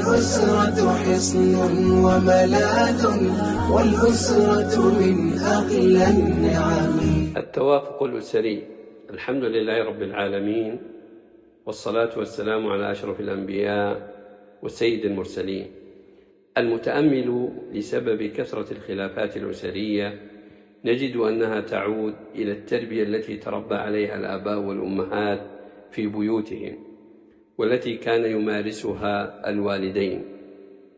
الأسرة حصن وملاذ، والأسرة من أغلى النعم. التوافق الأسري. الحمد لله رب العالمين، والصلاة والسلام على أشرف الأنبياء وسيد المرسلين. المتأمل لسبب كثرة الخلافات الأسرية نجد أنها تعود إلى التربية التي تربى عليها الآباء والأمهات في بيوتهم، والتي كان يمارسها الوالدين.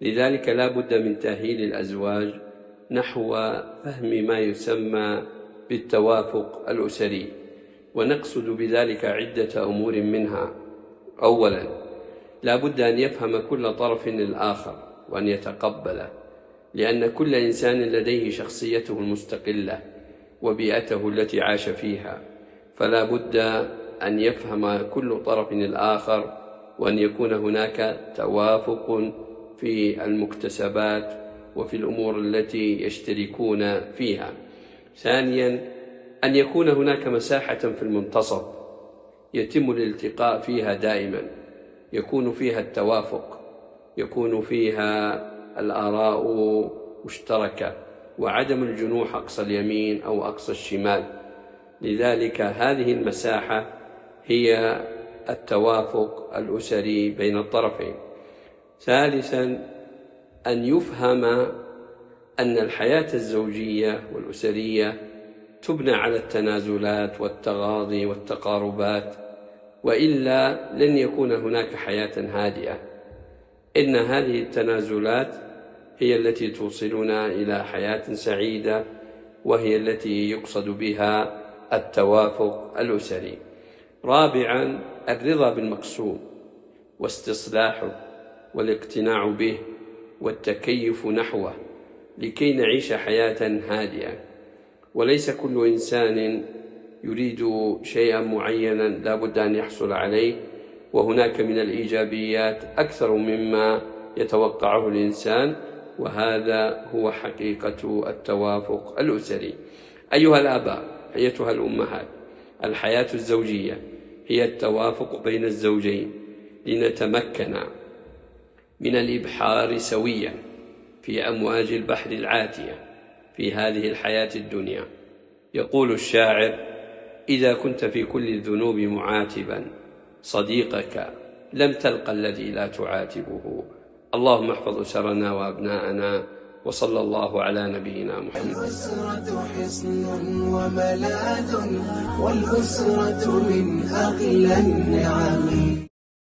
لذلك لا بد من تأهيل الأزواج نحو فهم ما يسمى بالتوافق الأسري، ونقصد بذلك عدة أمور منها. أولا، لا بد أن يفهم كل طرف الآخر وأن يتقبله، لأن كل إنسان لديه شخصيته المستقلة وبيئته التي عاش فيها، فلا بد أن يفهم كل طرف الآخر، وأن يكون هناك توافق في المكتسبات وفي الأمور التي يشتركون فيها. ثانيا، أن يكون هناك مساحة في المنتصف يتم الالتقاء فيها دائما، يكون فيها التوافق، يكون فيها الآراء مشتركة، وعدم الجنوح أقصى اليمين أو أقصى الشمال. لذلك هذه المساحة هي التوافق الأسري بين الطرفين. ثالثا، أن يفهم أن الحياة الزوجية والأسرية تبنى على التنازلات والتغاضي والتقاربات، وإلا لن يكون هناك حياة هادئة. إن هذه التنازلات هي التي توصلنا إلى حياة سعيدة، وهي التي يقصد بها التوافق الأسري. رابعا، الرضا بالمقسوم واستصلاحه والاقتناع به والتكيف نحوه، لكي نعيش حياة هادئة. وليس كل إنسان يريد شيئا معينا لا بد أن يحصل عليه، وهناك من الإيجابيات أكثر مما يتوقعه الإنسان، وهذا هو حقيقة التوافق الأسري. أيها الآباء، أيتها الأمهات، الحياة الزوجية هي التوافق بين الزوجين لنتمكن من الإبحار سويا في أمواج البحر العاتية في هذه الحياة الدنيا. يقول الشاعر: إذا كنت في كل الذنوب معاتبا صديقك لم تلق الذي لا تعاتبه. اللهم احفظ أسرنا وأبناءنا، وصلى الله على نبينا محمد. الأسرة حصن وملاذ، والأسرة من أغلى النعم.